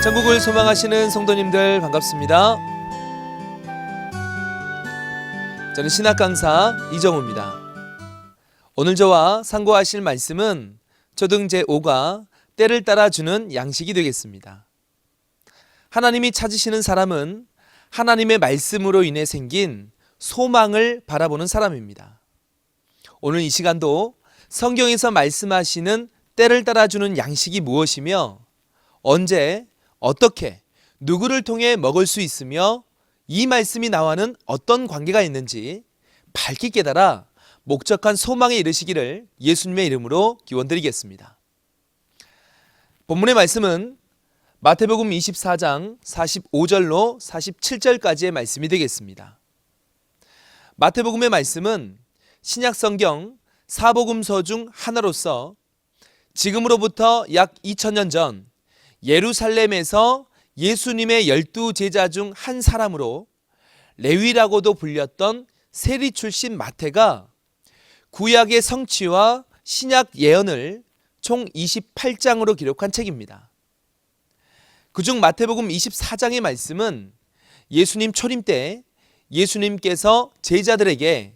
천국을 소망하시는 성도님들 반갑습니다. 저는 신학 강사 이정우입니다. 오늘 저와 상고하실 말씀은 초등 제5과 때를 따라 주는 양식이 되겠습니다. 하나님이 찾으시는 사람은 하나님의 말씀으로 인해 생긴 소망을 바라보는 사람입니다. 오늘 이 시간도 성경에서 말씀하시는 때를 따라 주는 양식이 무엇이며 언제, 어떻게, 누구를 통해 먹을 수 있으며 이 말씀이 나와는 어떤 관계가 있는지 밝히 깨달아 목적한 소망에 이르시기를 예수님의 이름으로 기원드리겠습니다. 본문의 말씀은 마태복음 24장 45절로 47절까지의 말씀이 되겠습니다. 마태복음의 말씀은 신약성경 사복음서 중 하나로서 지금으로부터 약 2000년 전 예루살렘에서 예수님의 12 제자 중 한 사람으로 레위라고도 불렸던 세리 출신 마태가 구약의 성취와 신약 예언을 총 28장으로 기록한 책입니다. 그중 마태복음 24장의 말씀은 예수님 초림 때 예수님께서 제자들에게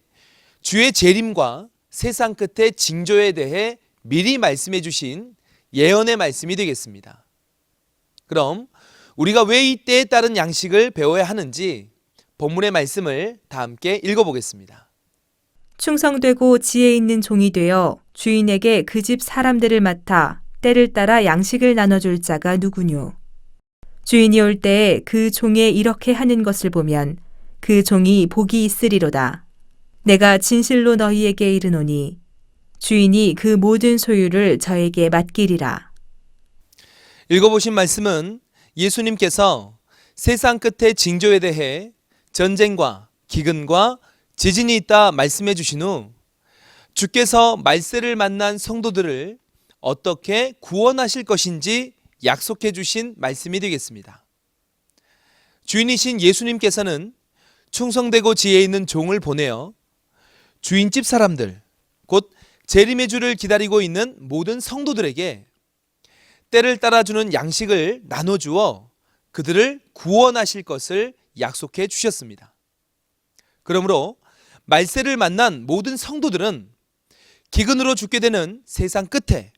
주의 재림과 세상 끝의 징조에 대해 미리 말씀해 주신 예언의 말씀이 되겠습니다. 그럼 우리가 왜 이 때에 따른 양식을 배워야 하는지 본문의 말씀을 다 함께 읽어보겠습니다. 충성되고 지혜 있는 종이 되어 주인에게 그 집 사람들을 맡아 때를 따라 양식을 나눠줄 자가 누구뇨? 주인이 올 때에 그 종에 이렇게 하는 것을 보면 그 종이 복이 있으리로다. 내가 진실로 너희에게 이르노니 주인이 그 모든 소유를 저에게 맡기리라. 읽어보신 말씀은 예수님께서 세상 끝의 징조에 대해 전쟁과 기근과 지진이 있다 말씀해 주신 후 주께서 말세를 만난 성도들을 어떻게 구원하실 것인지 약속해 주신 말씀이 되겠습니다. 주인이신 예수님께서는 충성되고 지혜 있는 종을 보내어 주인집 사람들, 곧 재림의 주를 기다리고 있는 모든 성도들에게 때를 따라주는 양식을 나눠주어 그들을 구원하실 것을 약속해 주셨습니다. 그러므로 말세를 만난 모든 성도들은 기근으로 죽게 되는 세상 끝에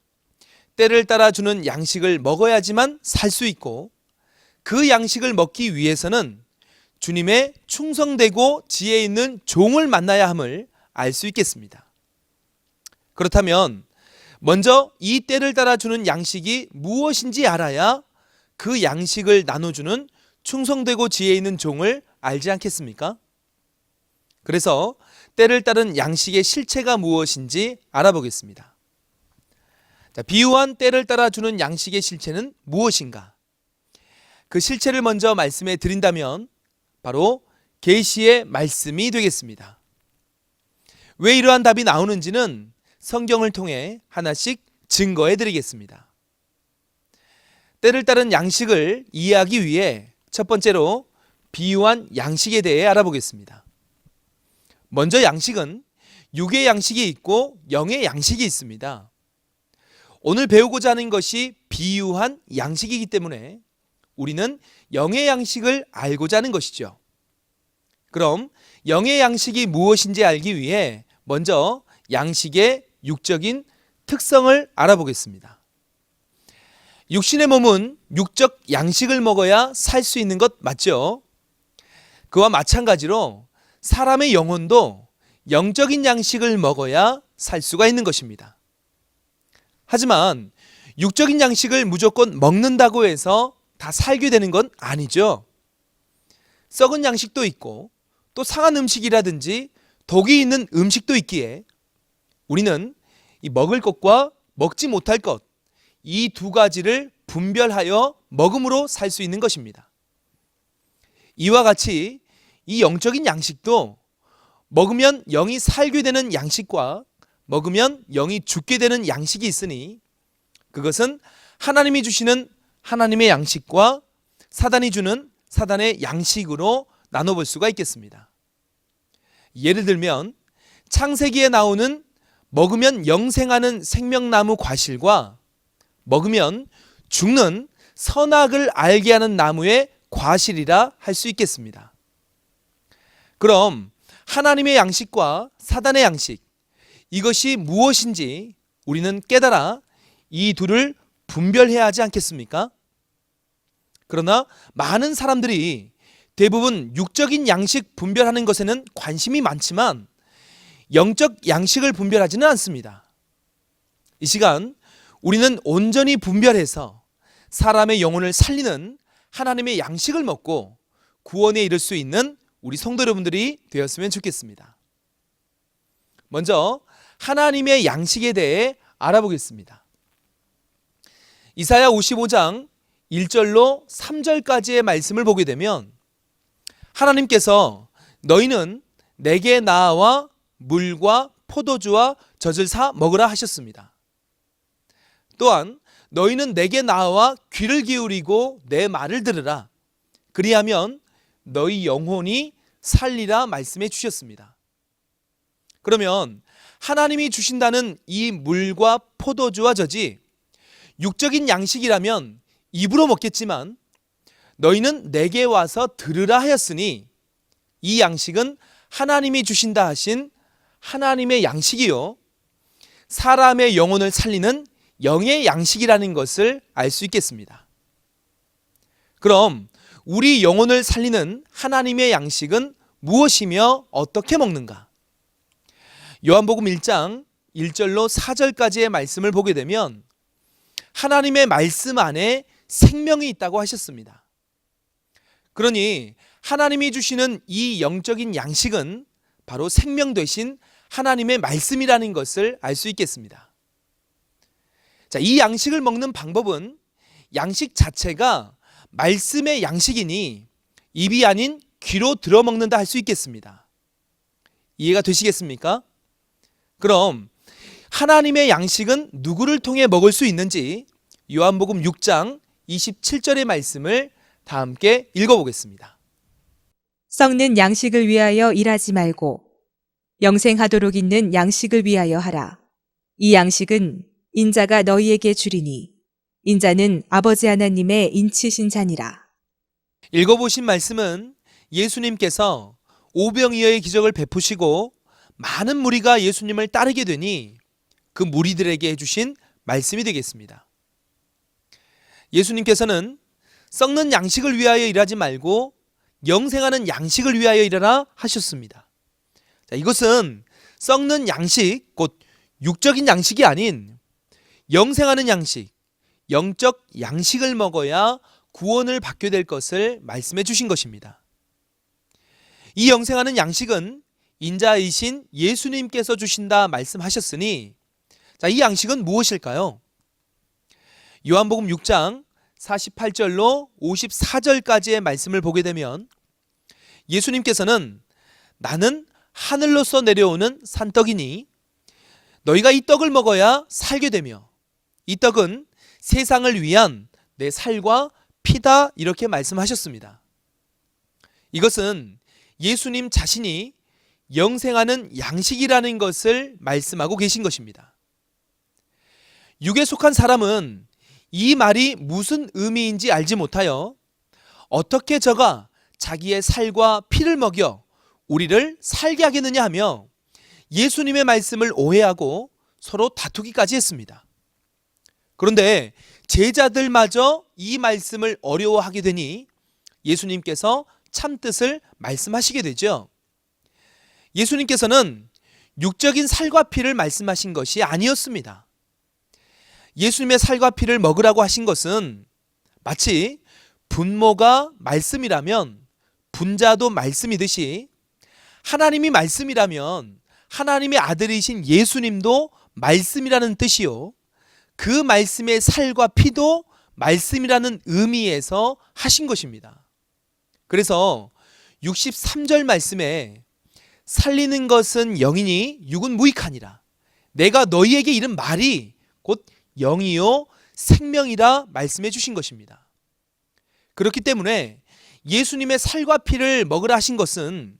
때를 따라주는 양식을 먹어야지만 살 수 있고 그 양식을 먹기 위해서는 주님의 충성되고 지혜 있는 종을 만나야 함을 알 수 있겠습니다. 그렇다면 먼저 이 때를 따라주는 양식이 무엇인지 알아야 그 양식을 나눠주는 충성되고 지혜 있는 종을 알지 않겠습니까? 그래서 때를 따른 양식의 실체가 무엇인지 알아보겠습니다. 비유한 때를 따라주는 양식의 실체는 무엇인가? 그 실체를 먼저 말씀해 드린다면 바로 계시의 말씀이 되겠습니다. 왜 이러한 답이 나오는지는 성경을 통해 하나씩 증거해 드리겠습니다. 때를 따른 양식을 이해하기 위해 첫 번째로 비유한 양식에 대해 알아보겠습니다. 먼저 양식은 육의 양식이 있고 영의 양식이 있습니다. 오늘 배우고자 하는 것이 비유한 양식이기 때문에 우리는 영의 양식을 알고자 하는 것이죠. 그럼 영의 양식이 무엇인지 알기 위해 먼저 양식의 육적인 특성을 알아보겠습니다. 육신의 몸은 육적 양식을 먹어야 살 수 있는 것 맞죠? 그와 마찬가지로 사람의 영혼도 영적인 양식을 먹어야 살 수가 있는 것입니다. 하지만 육적인 양식을 무조건 먹는다고 해서 다 살게 되는 건 아니죠. 썩은 양식도 있고 또 상한 음식이라든지 독이 있는 음식도 있기에 우리는 이 먹을 것과 먹지 못할 것, 이 두 가지를 분별하여 먹음으로 살 수 있는 것입니다. 이와 같이 이 영적인 양식도 먹으면 영이 살게 되는 양식과 먹으면 영이 죽게 되는 양식이 있으니 그것은 하나님이 주시는 하나님의 양식과 사단이 주는 사단의 양식으로 나눠볼 수가 있겠습니다. 예를 들면 창세기에 나오는 먹으면 영생하는 생명나무 과실과 먹으면 죽는 선악을 알게 하는 나무의 과실이라 할 수 있겠습니다. 그럼 하나님의 양식과 사단의 양식, 이것이 무엇인지 우리는 깨달아 이 둘을 분별해야 하지 않겠습니까? 그러나 많은 사람들이 대부분 육적인 양식 분별하는 것에는 관심이 많지만 영적 양식을 분별하지는 않습니다. 이 시간 우리는 온전히 분별해서 사람의 영혼을 살리는 하나님의 양식을 먹고 구원에 이를 수 있는 우리 성도 여러분들이 되었으면 좋겠습니다. 먼저 하나님의 양식에 대해 알아보겠습니다. 이사야 55장 1절로 3절까지의 말씀을 보게 되면 하나님께서 너희는 내게 나아와 물과 포도주와 젖을 사 먹으라 하셨습니다. 또한 너희는 내게 나아와 귀를 기울이고 내 말을 들으라. 그리하면 너희 영혼이 살리라 말씀해 주셨습니다. 그러면 하나님이 주신다는 이 물과 포도주와 젖이 육적인 양식이라면 입으로 먹겠지만 너희는 내게 와서 들으라 하였으니 이 양식은 하나님이 주신다 하신 하나님의 양식이요 사람의 영혼을 살리는 영의 양식이라는 것을 알 수 있겠습니다. 그럼 우리 영혼을 살리는 하나님의 양식은 무엇이며 어떻게 먹는가? 요한복음 1장 1절로 4절까지의 말씀을 보게 되면 하나님의 말씀 안에 생명이 있다고 하셨습니다. 그러니 하나님이 주시는 이 영적인 양식은 바로 생명 되신 하나님의 말씀이라는 것을 알 수 있겠습니다. 자, 이 양식을 먹는 방법은 양식 자체가 말씀의 양식이니 입이 아닌 귀로 들어먹는다 할 수 있겠습니다. 이해가 되시겠습니까? 그럼 하나님의 양식은 누구를 통해 먹을 수 있는지 요한복음 6장 27절의 말씀을 다 함께 읽어보겠습니다. 썩는 양식을 위하여 일하지 말고 영생하도록 있는 양식을 위하여 하라. 이 양식은 인자가 너희에게 주리니 인자는 아버지 하나님의 인치신 자니라. 읽어보신 말씀은 예수님께서 오병이어의 기적을 베푸시고 많은 무리가 예수님을 따르게 되니 그 무리들에게 해주신 말씀이 되겠습니다. 예수님께서는 썩는 양식을 위하여 일하지 말고 영생하는 양식을 위하여 일하라 하셨습니다. 자, 이것은 썩는 양식, 곧 육적인 양식이 아닌 영생하는 양식, 영적 양식을 먹어야 구원을 받게 될 것을 말씀해 주신 것입니다. 이 영생하는 양식은 인자이신 예수님께서 주신다 말씀하셨으니 자, 이 양식은 무엇일까요? 요한복음 6장 48절로 54절까지의 말씀을 보게 되면 예수님께서는 나는 하늘로서 내려오는 산떡이니 너희가 이 떡을 먹어야 살게 되며 이 떡은 세상을 위한 내 살과 피다 이렇게 말씀하셨습니다. 이것은 예수님 자신이 영생하는 양식이라는 것을 말씀하고 계신 것입니다. 육에 속한 사람은 이 말이 무슨 의미인지 알지 못하여 어떻게 저가 자기의 살과 피를 먹여 우리를 살게 하겠느냐 하며 예수님의 말씀을 오해하고 서로 다투기까지 했습니다. 그런데 제자들마저 이 말씀을 어려워하게 되니 예수님께서 참뜻을 말씀하시게 되죠. 예수님께서는 육적인 살과 피를 말씀하신 것이 아니었습니다. 예수님의 살과 피를 먹으라고 하신 것은 마치 분모가 말씀이라면 분자도 말씀이듯이 하나님이 말씀이라면 하나님의 아들이신 예수님도 말씀이라는 뜻이요 그 말씀의 살과 피도 말씀이라는 의미에서 하신 것입니다. 그래서 63절 말씀에 살리는 것은 영이니 육은 무익하니라. 내가 너희에게 이른 말이 곧 영이요 생명이라 말씀해 주신 것입니다. 그렇기 때문에 예수님의 살과 피를 먹으라 하신 것은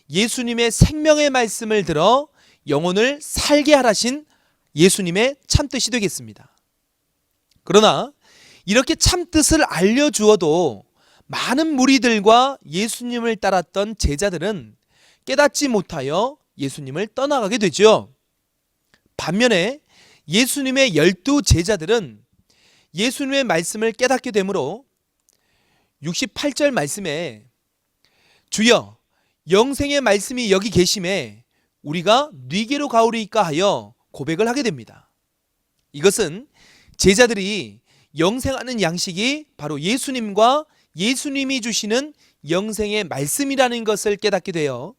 예수님의 생명의 말씀을 들어 영혼을 살게 하라신 예수님의 참뜻이 되겠습니다. 그러나 이렇게 참뜻을 알려주어도 많은 무리들과 예수님을 따랐던 제자들은 깨닫지 못하여 예수님을 떠나가게 되죠. 반면에 예수님의 12 제자들은 예수님의 말씀을 깨닫게 되므로 68절 말씀에 주여 영생의 말씀이 여기 계심에 우리가 네게로 가오리이까 하여 고백을 하게 됩니다. 이것은 제자들이 영생하는 양식이 바로 예수님과 예수님이 주시는 영생의 말씀이라는 것을 깨닫게 되어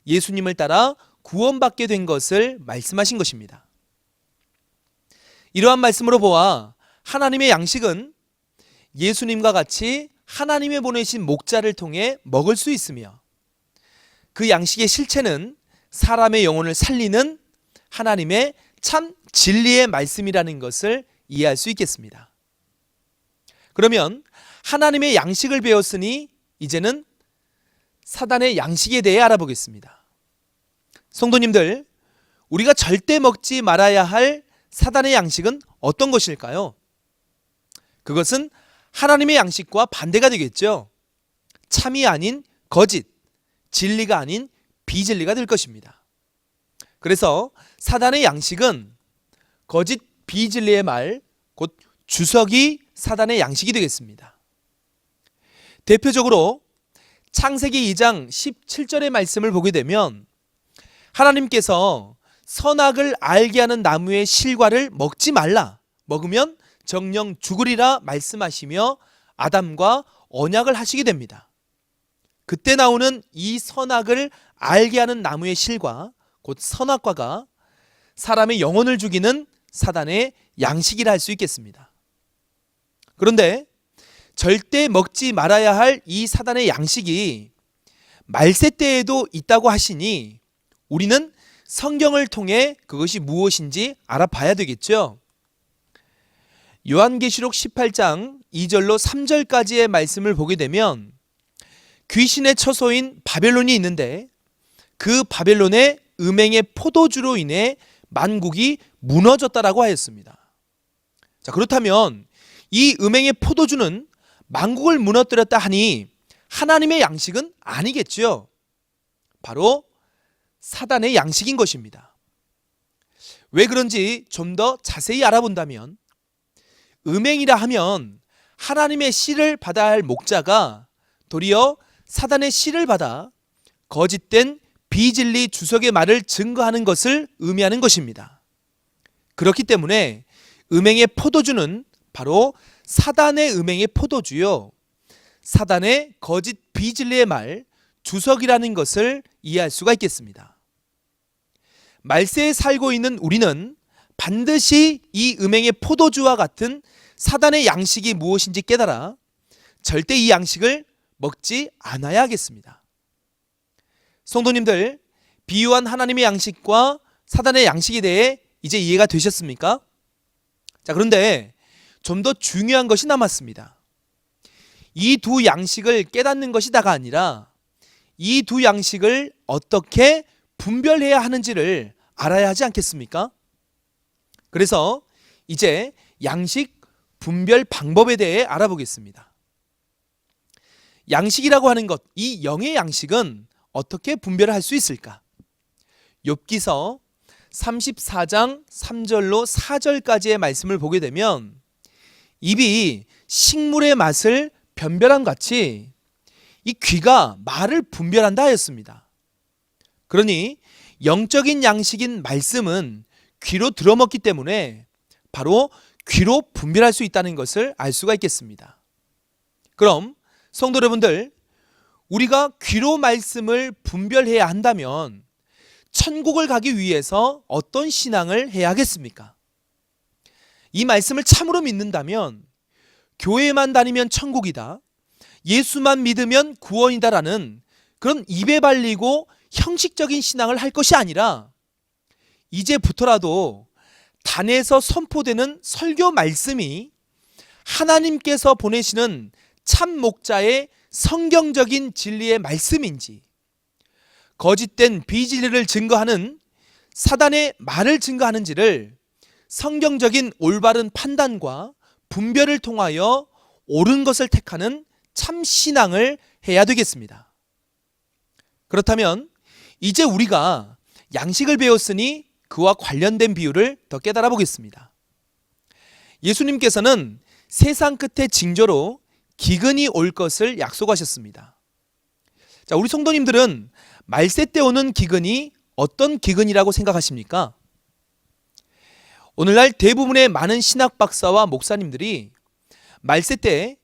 예수님을 따라 구원받게 된 것을 말씀하신 것입니다. 이러한 말씀으로 보아 하나님의 양식은 예수님과 같이 하나님의 보내신 목자를 통해 먹을 수 있으며 그 양식의 실체는 사람의 영혼을 살리는 하나님의 참 진리의 말씀이라는 것을 이해할 수 있겠습니다. 그러면 하나님의 양식을 배웠으니 이제는 사단의 양식에 대해 알아보겠습니다. 성도님들, 우리가 절대 먹지 말아야 할 사단의 양식은 어떤 것일까요? 그것은 하나님의 양식과 반대가 되겠죠. 참이 아닌 거짓, 진리가 아닌 비진리가 될 것입니다. 그래서 사단의 양식은 거짓 비진리의 말, 곧 주석이 사단의 양식이 되겠습니다. 대표적으로 창세기 2장 17절의 말씀을 보게 되면 하나님께서 선악을 알게 하는 나무의 실과를 먹지 말라, 먹으면 정령 죽으리라 말씀하시며 아담과 언약을 하시게 됩니다. 그때 나오는 이 선악을 알게 하는 나무의 실과, 곧 선악과가 사람의 영혼을 죽이는 사단의 양식이라 할 수 있겠습니다. 그런데 절대 먹지 말아야 할 이 사단의 양식이 말세 때에도 있다고 하시니 우리는 성경을 통해 그것이 무엇인지 알아봐야 되겠죠. 요한계시록 18장 2절로 3절까지의 말씀을 보게 되면 귀신의 처소인 바벨론이 있는데 그 바벨론의 음행의 포도주로 인해 만국이 무너졌다라고 하였습니다. 자, 그렇다면 이 음행의 포도주는 만국을 무너뜨렸다 하니 하나님의 양식은 아니겠죠. 바로 사단의 양식인 것입니다. 왜 그런지 좀 더 자세히 알아본다면 음행이라 하면 하나님의 씨를 받아야 할 목자가 도리어 사단의 씨를 받아 거짓된 비진리 주석의 말을 증거하는 것을 의미하는 것입니다. 그렇기 때문에 음행의 포도주는 바로 사단의 음행의 포도주요, 사단의 거짓 비진리의 말, 주석이라는 것을 이해할 수가 있겠습니다. 말세에 살고 있는 우리는 반드시 이 음행의 포도주와 같은 사단의 양식이 무엇인지 깨달아 절대 이 양식을 먹지 않아야 하겠습니다. 성도님들, 비유한 하나님의 양식과 사단의 양식에 대해 이제 이해가 되셨습니까? 자, 그런데 좀 더 중요한 것이 남았습니다. 이 두 양식을 깨닫는 것이 다가 아니라 이 두 양식을 어떻게 분별해야 하는지를 알아야 하지 않겠습니까? 그래서 이제 양식 분별 방법에 대해 알아보겠습니다. 양식이라고 하는 것, 이 영의 양식은 어떻게 분별을 할 수 있을까? 욥기서 34장 3절로 4절까지의 말씀을 보게 되면 입이 식물의 맛을 변별함 같이 이 귀가 말을 분별한다 하였습니다. 그러니 영적인 양식인 말씀은 귀로 들어먹기 때문에 바로 귀로 분별할 수 있다는 것을 알 수가 있겠습니다. 그럼 성도 여러분들, 우리가 귀로 말씀을 분별해야 한다면 천국을 가기 위해서 어떤 신앙을 해야 하겠습니까? 이 말씀을 참으로 믿는다면 교회만 다니면 천국이다, 예수만 믿으면 구원이다라는 그런 입에 발리고 형식적인 신앙을 할 것이 아니라 이제부터라도 단에서 선포되는 설교 말씀이 하나님께서 보내시는 참 목자의 성경적인 진리의 말씀인지, 거짓된 비진리를 증거하는 사단의 말을 증거하는지를 성경적인 올바른 판단과 분별을 통하여 옳은 것을 택하는 참 신앙을 해야 되겠습니다. 그렇다면 이제 우리가 양식을 배웠으니 그와 관련된 비유를 더 깨달아 보겠습니다. 예수님께서는 세상 끝의 징조로 기근이 올 것을 약속하셨습니다. 자, 우리 성도님들은 말세 때 오는 기근이 어떤 기근이라고 생각하십니까? 오늘날 대부분의 많은 신학 박사와 목사님들이 말세 때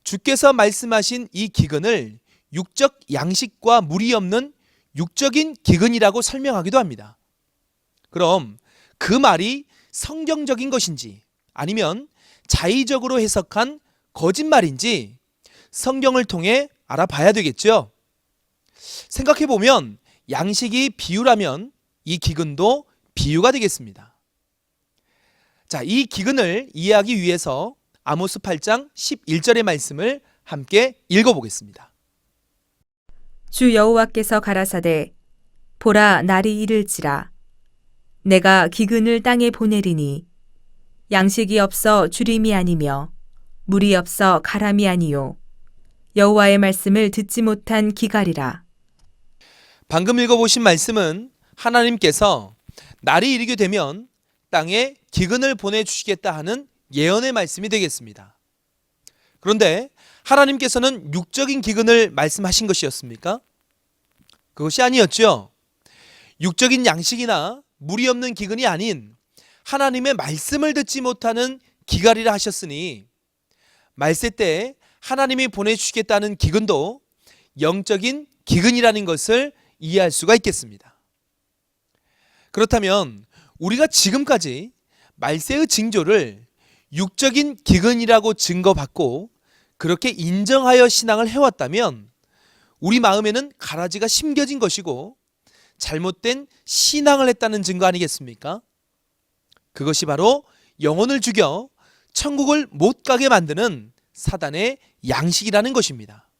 주께서 말씀하신 이 기근을 육적 양식과 물이 없는 육적인 기근이라고 설명하기도 합니다. 그럼 그 말이 성경적인 것인지 아니면 자의적으로 해석한 거짓말인지 성경을 통해 알아봐야 되겠죠. 생각해보면 양식이 비유라면 이 기근도 비유가 되겠습니다. 자, 이 기근을 이해하기 위해서 아모스 8장 11절의 말씀을 함께 읽어보겠습니다. 주 여호와께서 가라사대 보라 날이 이를지라 내가 기근을 땅에 보내리니 양식이 없어 주림이 아니며 물이 없어 가람이 아니요 여호와의 말씀을 듣지 못한 기갈이라. 방금 읽어보신 말씀은 하나님께서 날이 이르게 되면 땅에 기근을 보내주시겠다 하는 예언의 말씀이 되겠습니다. 그런데 하나님께서는 육적인 기근을 말씀하신 것이었습니까? 그것이 아니었죠. 육적인 양식이나 물이 없는 기근이 아닌 하나님의 말씀을 듣지 못하는 기갈이라 하셨으니 말세 때 하나님이 보내주시겠다는 기근도 영적인 기근이라는 것을 이해할 수가 있겠습니다. 그렇다면 우리가 지금까지 말세의 징조를 육적인 기근이라고 증거받고 그렇게 인정하여 신앙을 해왔다면 우리 마음에는 가라지가 심겨진 것이고 잘못된 신앙을 했다는 증거 아니겠습니까? 그것이 바로 영혼을 죽여 천국을 못 가게 만드는 사단의 양식이라는 것입니다.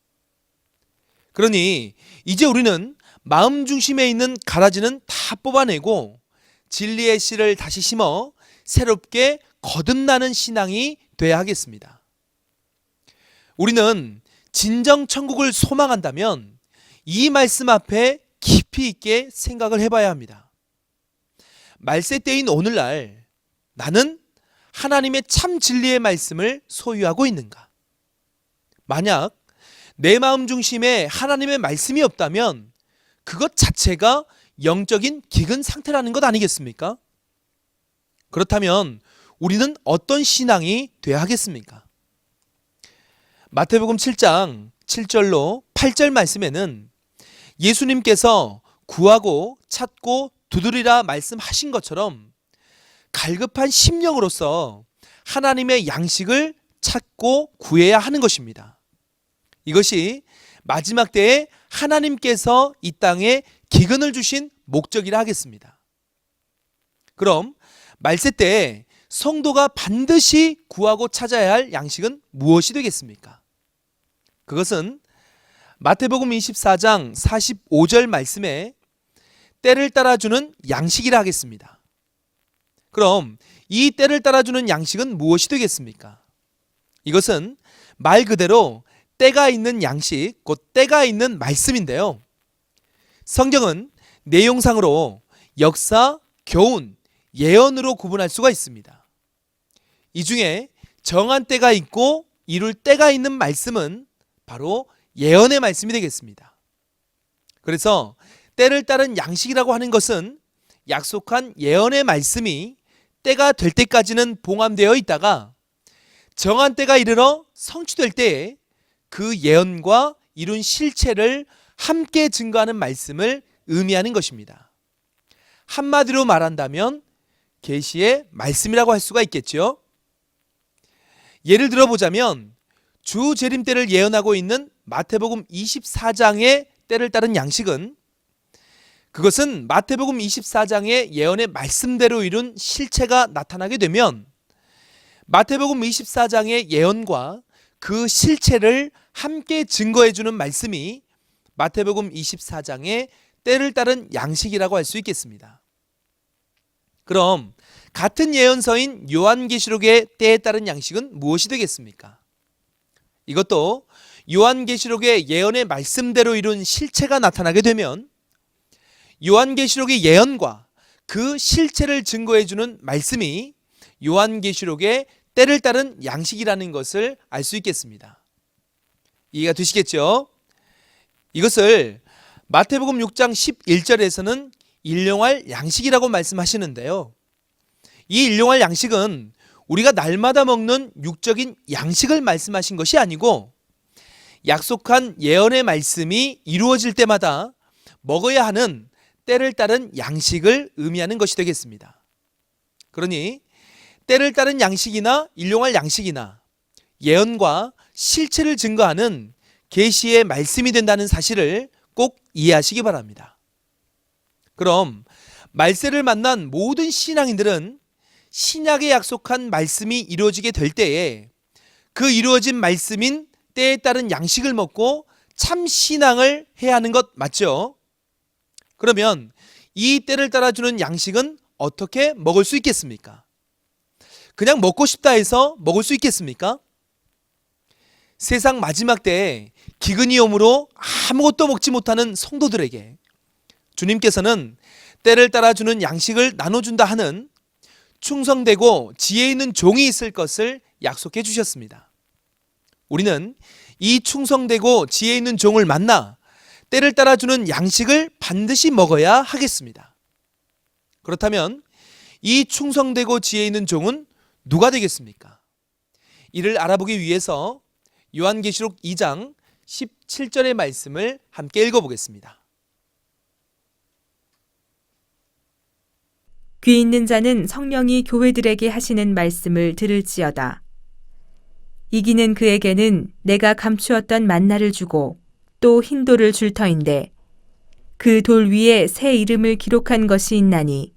그러니 이제 우리는 마음 중심에 있는 가라지는 다 뽑아내고 진리의 씨를 다시 심어 새롭게 거듭나는 신앙이 돼야 하겠습니다. 우리는 진정 천국을 소망한다면 이 말씀 앞에 깊이 있게 생각을 해봐야 합니다. 말세 때인 오늘날 나는 하나님의 참 진리의 말씀을 소유하고 있는가? 만약 내 마음 중심에 하나님의 말씀이 없다면 그것 자체가 영적인 기근 상태라는 것 아니겠습니까? 그렇다면 우리는 어떤 신앙이 돼야 하겠습니까? 마태복음 7장 7절로 8절 말씀에는 예수님께서 구하고 찾고 두드리라 말씀하신 것처럼 갈급한 심령으로서 하나님의 양식을 찾고 구해야 하는 것입니다. 이것이 마지막 때에 하나님께서 이 땅에 기근을 주신 목적이라 하겠습니다. 그럼 말세 때에 성도가 반드시 구하고 찾아야 할 양식은 무엇이 되겠습니까? 그것은 마태복음 24장 45절 말씀에 때를 따라주는 양식이라 하겠습니다. 그럼 이 때를 따라주는 양식은 무엇이 되겠습니까? 이것은 말 그대로 때가 있는 양식, 곧 때가 있는 말씀인데요. 성경은 내용상으로 역사, 교훈, 예언으로 구분할 수가 있습니다. 이 중에 정한 때가 있고 이룰 때가 있는 말씀은 바로 예언의 말씀이 되겠습니다. 그래서 때를 따른 양식이라고 하는 것은 약속한 예언의 말씀이 때가 될 때까지는 봉함되어 있다가 정한 때가 이르러 성취될 때에 그 예언과 이룬 실체를 함께 증거하는 말씀을 의미하는 것입니다. 한마디로 말한다면 계시의 말씀이라고 할 수가 있겠죠. 예를 들어보자면 주 재림 때를 예언하고 있는 마태복음 24장의 때를 따른 양식은 그것은 마태복음 24장의 예언의 말씀대로 이룬 실체가 나타나게 되면 마태복음 24장의 예언과 그 실체를 함께 증거해주는 말씀이 마태복음 24장의 때를 따른 양식이라고 할 수 있겠습니다. 그럼 같은 예언서인 요한계시록의 때에 따른 양식은 무엇이 되겠습니까? 이것도 요한계시록의 예언의 말씀대로 이룬 실체가 나타나게 되면 요한계시록의 예언과 그 실체를 증거해주는 말씀이 요한계시록의 때를 따른 양식이라는 것을 알 수 있겠습니다. 이해가 되시겠죠? 이것을 마태복음 6장 11절에서는 일용할 양식이라고 말씀하시는데요. 이 일용할 양식은 우리가 날마다 먹는 육적인 양식을 말씀하신 것이 아니고 약속한 예언의 말씀이 이루어질 때마다 먹어야 하는 때를 따른 양식을 의미하는 것이 되겠습니다. 그러니 때를 따른 양식이나 일용할 양식이나 예언과 실체를 증거하는 계시의 말씀이 된다는 사실을 꼭 이해하시기 바랍니다. 그럼 말세를 만난 모든 신앙인들은 신약에 약속한 말씀이 이루어지게 될 때에 그 이루어진 말씀인 때에 따른 양식을 먹고 참 신앙을 해야 하는 것 맞죠? 그러면 이 때를 따라주는 양식은 어떻게 먹을 수 있겠습니까? 그냥 먹고 싶다 해서 먹을 수 있겠습니까? 세상 마지막 때에 기근이 오므로 아무것도 먹지 못하는 성도들에게 주님께서는 때를 따라주는 양식을 나눠준다 하는 충성되고 지혜 있는 종이 있을 것을 약속해 주셨습니다. 우리는 이 충성되고 지혜 있는 종을 만나 때를 따라주는 양식을 반드시 먹어야 하겠습니다. 그렇다면 이 충성되고 지혜 있는 종은 누가 되겠습니까? 이를 알아보기 위해서 요한계시록 2장 17절의 말씀을 함께 읽어보겠습니다. 귀 있는 자는 성령이 교회들에게 하시는 말씀을 들을지어다. 이기는 그에게는 내가 감추었던 만나를 주고 또 흰 돌을 줄 터인데 그 돌 위에 새 이름을 기록한 것이 있나니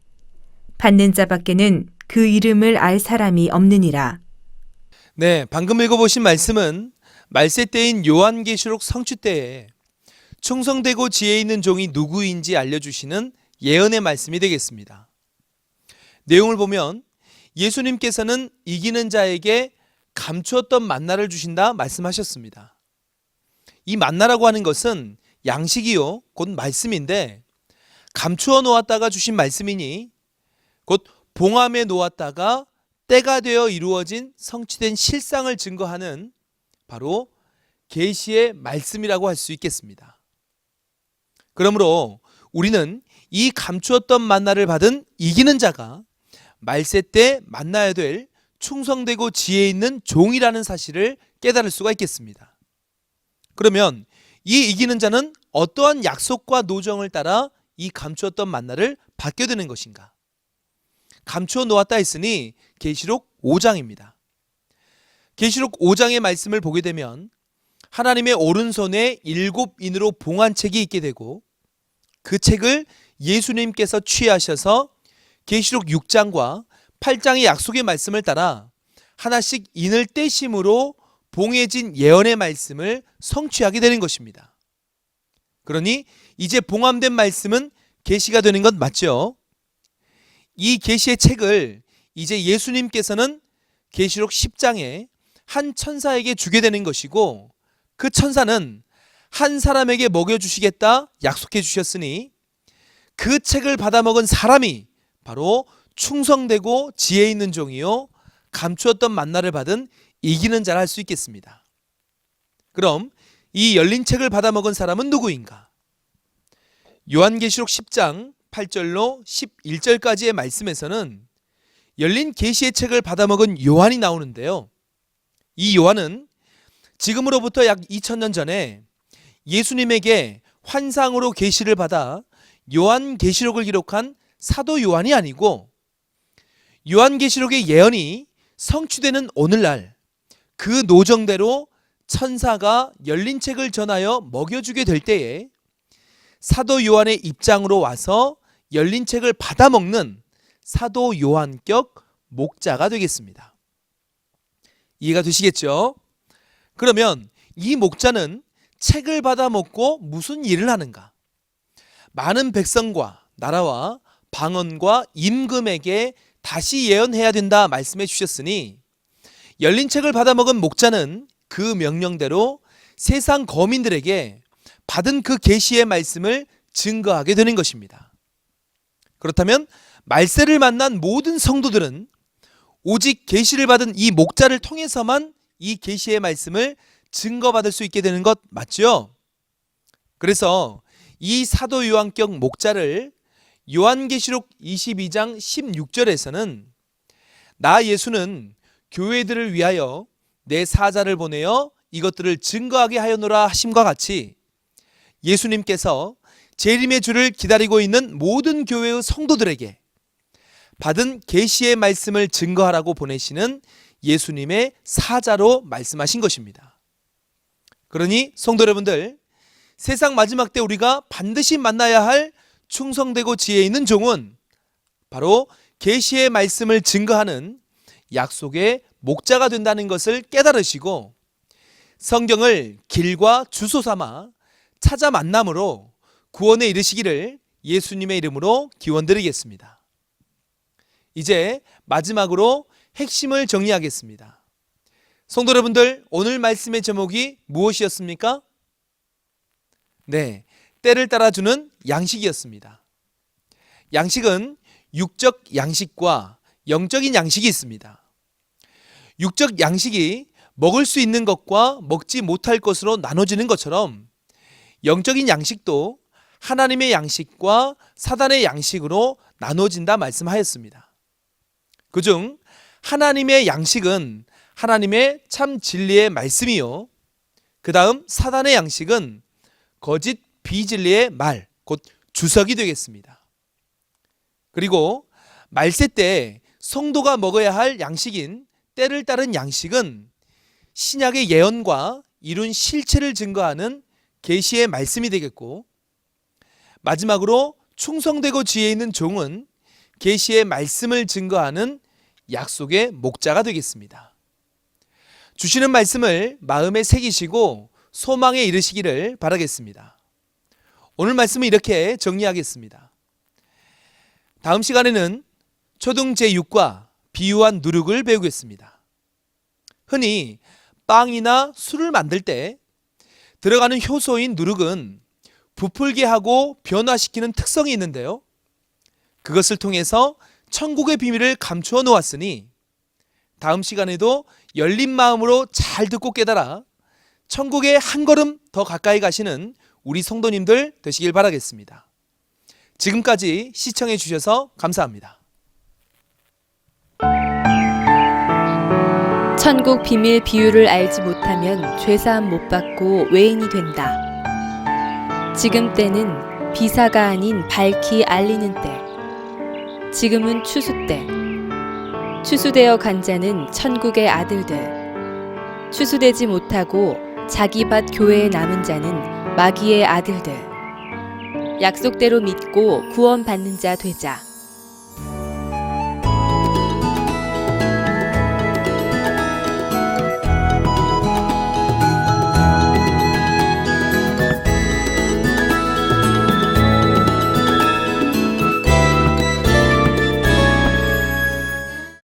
받는 자밖에는 그 이름을 알 사람이 없느니라. 네, 방금 읽어보신 말씀은 말세 때인 요한계시록 성취 때에 충성되고 지혜 있는 종이 누구인지 알려주시는 예언의 말씀이 되겠습니다. 내용을 보면 예수님께서는 이기는 자에게 감추었던 만나를 주신다 말씀하셨습니다. 이 만나라고 하는 것은 양식이요 곧 말씀인데 감추어 놓았다가 주신 말씀이니 곧 봉함에 놓았다가 때가 되어 이루어진 성취된 실상을 증거하는 바로 계시의 말씀이라고 할 수 있겠습니다. 그러므로 우리는 이 감추었던 만나를 받은 이기는 자가 말세 때 만나야 될 충성되고 지혜 있는 종이라는 사실을 깨달을 수가 있겠습니다. 그러면 이 이기는 자는 어떠한 약속과 노정을 따라 이 감추었던 만나를 받게 되는 것인가? 감추어 놓았다 했으니 계시록 5장입니다. 계시록 5장의 말씀을 보게 되면 하나님의 오른손에 7인으로 봉한 책이 있게 되고 그 책을 예수님께서 취하셔서 계시록 6장과 8장의 약속의 말씀을 따라 하나씩 인을 떼심으로 봉해진 예언의 말씀을 성취하게 되는 것입니다. 그러니 이제 봉함된 말씀은 계시가 되는 것 맞죠? 이 계시의 책을 이제 예수님께서는 계시록 10장에 한 천사에게 주게 되는 것이고 그 천사는 한 사람에게 먹여주시겠다 약속해 주셨으니 그 책을 받아먹은 사람이 바로 충성되고 지혜 있는 종이요 감추었던 만나를 받은 이기는 자라 할 수 있겠습니다. 그럼 이 열린 책을 받아먹은 사람은 누구인가? 요한계시록 10장 8절로 11절까지의 말씀에서는 열린 계시의 책을 받아먹은 요한이 나오는데요. 이 요한은 지금으로부터 약 2000년 전에 예수님에게 환상으로 계시를 받아 요한계시록을 기록한 사도 요한이 아니고 요한계시록의 예언이 성취되는 오늘날 그 노정대로 천사가 열린 책을 전하여 먹여주게 될 때에 사도 요한의 입장으로 와서 열린 책을 받아먹는 사도 요한격 목자가 되겠습니다. 이해가 되시겠죠? 그러면 이 목자는 책을 받아먹고 무슨 일을 하는가? 많은 백성과 나라와 방언과 임금에게 다시 예언해야 된다 말씀해 주셨으니 열린 책을 받아먹은 목자는 그 명령대로 세상 거민들에게 받은 그 계시의 말씀을 증거하게 되는 것입니다. 그렇다면 말세를 만난 모든 성도들은 오직 계시를 받은 이 목자를 통해서만 이 계시의 말씀을 증거받을 수 있게 되는 것 맞죠? 그래서 이 사도 요한격 목자를 요한계시록 22장 16절에서는 나 예수는 교회들을 위하여 내 사자를 보내어 이것들을 증거하게 하였노라 하심과 같이 예수님께서 재림의 주를 기다리고 있는 모든 교회의 성도들에게 받은 계시의 말씀을 증거하라고 보내시는 예수님의 사자로 말씀하신 것입니다. 그러니 성도 여러분들, 세상 마지막 때 우리가 반드시 만나야 할 충성되고 지혜 있는 종은 바로 계시의 말씀을 증거하는 약속의 목자가 된다는 것을 깨달으시고 성경을 길과 주소 삼아 찾아 만남으로 구원에 이르시기를 예수님의 이름으로 기원드리겠습니다. 이제 마지막으로 핵심을 정리하겠습니다. 성도 여러분들, 오늘 말씀의 제목이 무엇이었습니까? 네, 때를 따라주는 양식이었습니다. 양식은 육적 양식과 영적인 양식이 있습니다. 육적 양식이 먹을 수 있는 것과 먹지 못할 것으로 나눠지는 것처럼 영적인 양식도 하나님의 양식과 사단의 양식으로 나눠진다 말씀하였습니다. 그중 하나님의 양식은 하나님의 참 진리의 말씀이요, 그 다음 사단의 양식은 거짓 비진리의 말, 곧 주석이 되겠습니다. 그리고 말세 때 성도가 먹어야 할 양식인 때를 따른 양식은 신약의 예언과 이룬 실체를 증거하는 계시의 말씀이 되겠고, 마지막으로 충성되고 지혜 있는 종은 계시의 말씀을 증거하는 약속의 목자가 되겠습니다. 주시는 말씀을 마음에 새기시고 소망에 이르시기를 바라겠습니다. 오늘 말씀은 이렇게 정리하겠습니다. 다음 시간에는 초등 제6과 비유한 누룩을 배우겠습니다. 흔히 빵이나 술을 만들 때 들어가는 효소인 누룩은 부풀게 하고 변화시키는 특성이 있는데요, 그것을 통해서 천국의 비밀을 감추어 놓았으니 다음 시간에도 열린 마음으로 잘 듣고 깨달아 천국에 한 걸음 더 가까이 가시는 우리 성도님들 되시길 바라겠습니다. 지금까지 시청해 주셔서 감사합니다. 천국 비밀 비유를 알지 못하면 죄사함 못 받고 외인이 된다. 지금 때는 비사가 아닌 밝히 알리는 때. 지금은 추수 때. 추수되어 간 자는 천국의 아들들. 추수되지 못하고 자기 밭 교회에 남은 자는 마귀의 아들들. 약속대로 믿고 구원받는 자 되자.